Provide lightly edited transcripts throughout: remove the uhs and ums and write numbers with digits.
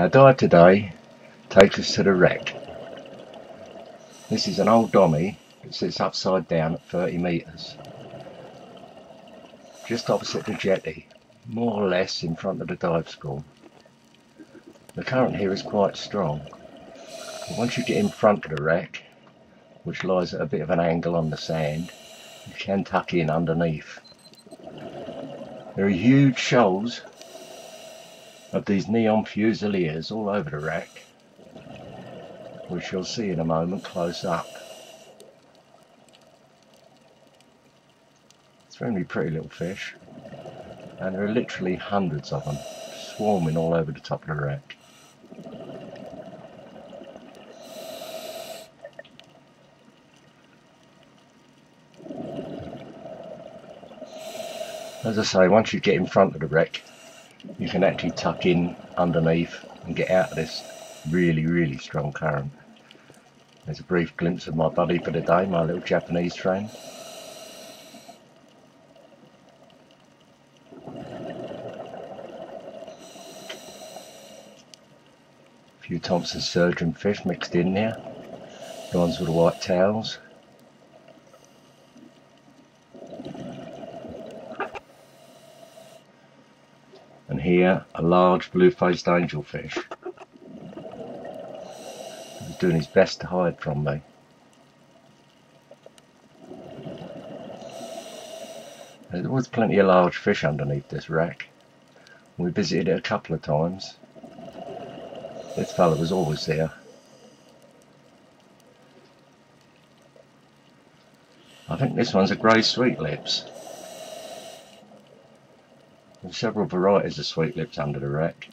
Our dive today takes us to the wreck. This is an old dommy that sits upside down at 30 metres, just opposite the jetty, more or less in front of the dive school. The current here is quite strong, but once you get in front of the wreck, which lies at a bit of an angle on the sand, you can tuck in underneath. There are huge shoals of these neon fusiliers all over the wreck, which you'll see in a moment close up. Extremely pretty little fish, and there are literally hundreds of them swarming all over the top of the wreck. As I say, once you get in front of the wreck, you can actually tuck in underneath and get out of this really strong current. There's a brief glimpse of my buddy for the day, my little Japanese friend. A few Thompson sturgeon fish mixed in there, the ones with the white tails. And here a large blue-faced angelfish. He's doing his best to hide from me. There was plenty of large fish underneath this wreck. We visited it a couple of times. This fella was always there. I think this one's a grey sweetlips. There's several varieties of sweetlips under the wreck.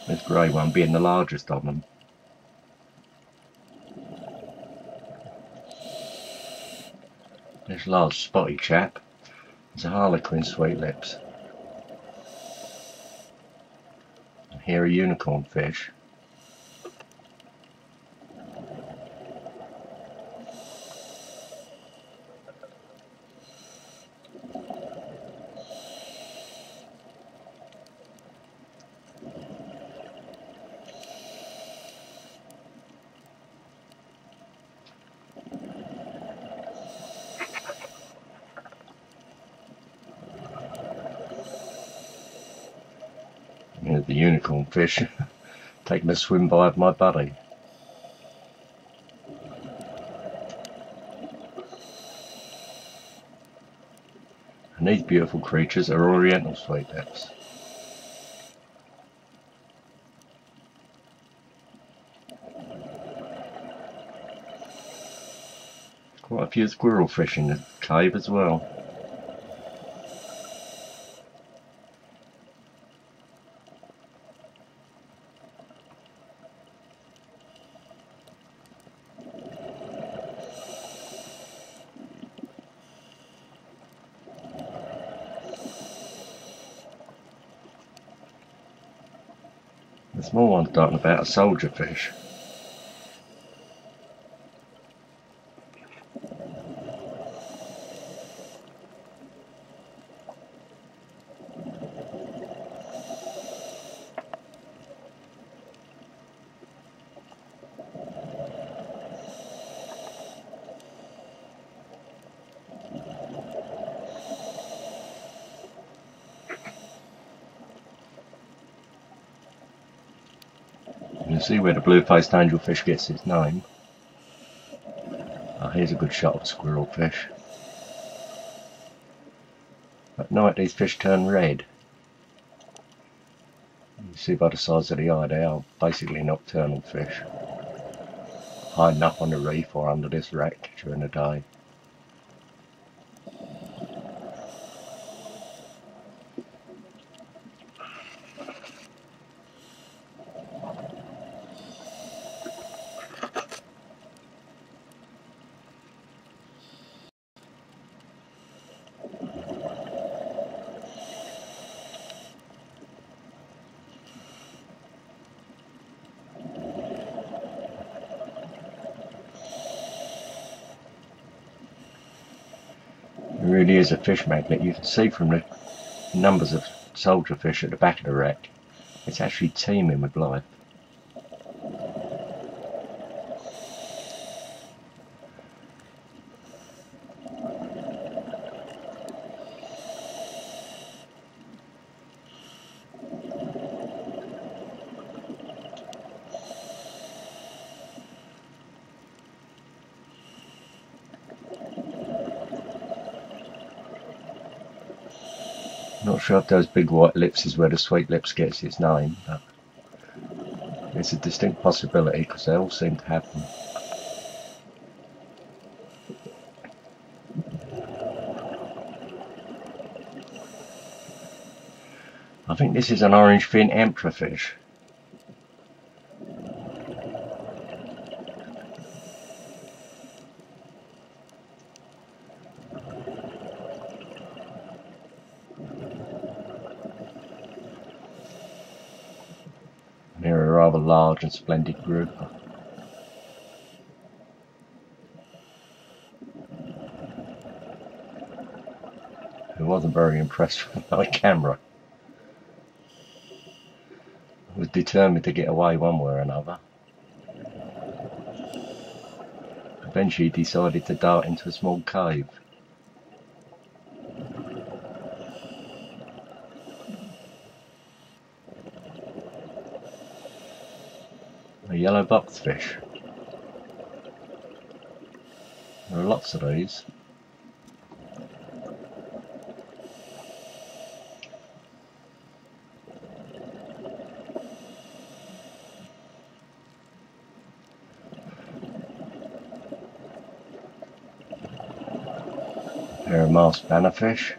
This grey one being the largest of them. This large spotty chap is a harlequin sweetlips. And here a unicorn fish. Here's the unicorn fish taking a swim by of my buddy. And these beautiful creatures are oriental sweetlips. Quite a few squirrel fish in the cave as well. The small one's darting about a soldier fish. You can see where the blue-faced angelfish gets its name. Oh, here's a good shot of a squirrelfish. At night these fish turn red. You see by the size of the eye they are basically nocturnal fish, hiding up on the reef or under this wreck during the day. It really is a fish magnet. You can see from the numbers of soldier fish at the back of the wreck It's actually teeming with life. Not sure if those big white lips is where the sweet lips gets its name, but it's a distinct possibility because they all seem to have them. I think this is an orange fin emperor fish. And they're a rather large and splendid grouper. I wasn't very impressed with my camera. I was determined to get away one way or another. Eventually decided to dart into a small cave. A yellow boxfish. There are lots of these. A pair of masked bannerfish.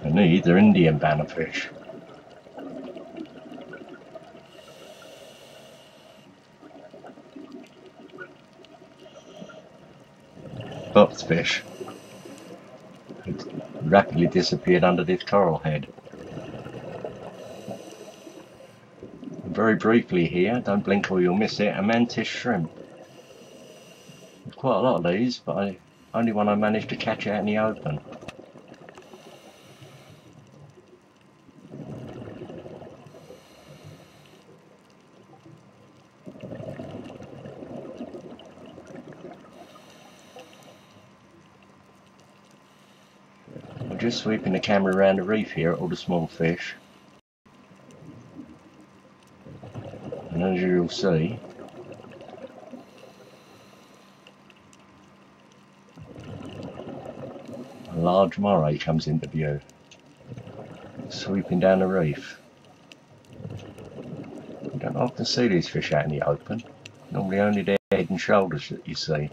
And these are Indian bannerfish. Boxfish. It rapidly disappeared under this coral head. And very briefly here, don't blink or you'll miss it, a mantis shrimp. There's quite a lot of these, but only one I managed to catch out in the open. I'm just sweeping the camera around the reef here at all the small fish. And as you'll see, a large moray comes into view, sweeping down the reef. You don't often see these fish out in the open, normally only their head and shoulders that you see.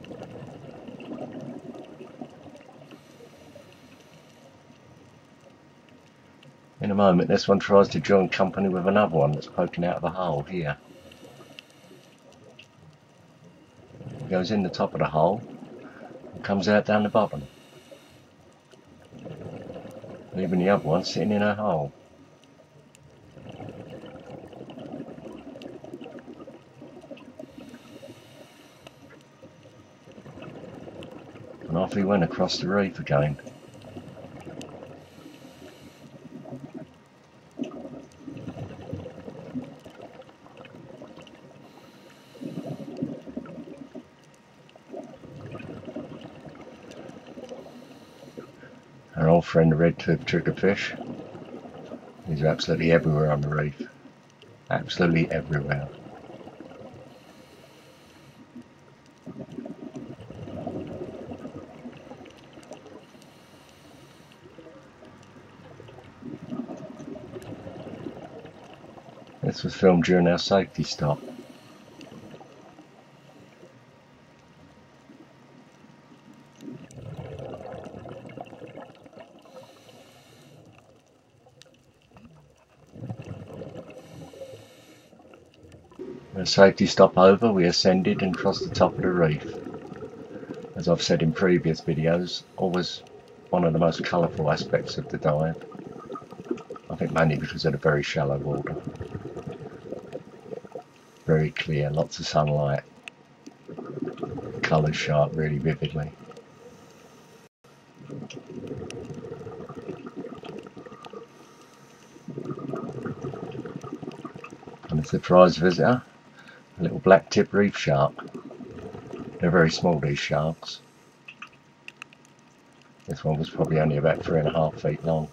In a moment this one tries to join company with another one that's poking out of the hole here. It goes in the top of the hole and comes out down the bottom, leaving the other one sitting in her hole. And off he went across the reef again. Our old friend the red-toothed triggerfish. These are absolutely everywhere on the reef. Absolutely everywhere. This was filmed during our safety stop. Our safety stop over, we ascended and crossed the top of the reef. As I've said in previous videos, always one of the most colourful aspects of the dive. I think mainly because of the very shallow water. very clear, lots of sunlight, colours sharp really vividly. And a surprise visitor, a little black tip reef shark. They're very small, these sharks. This one was probably only about 3.5 feet long.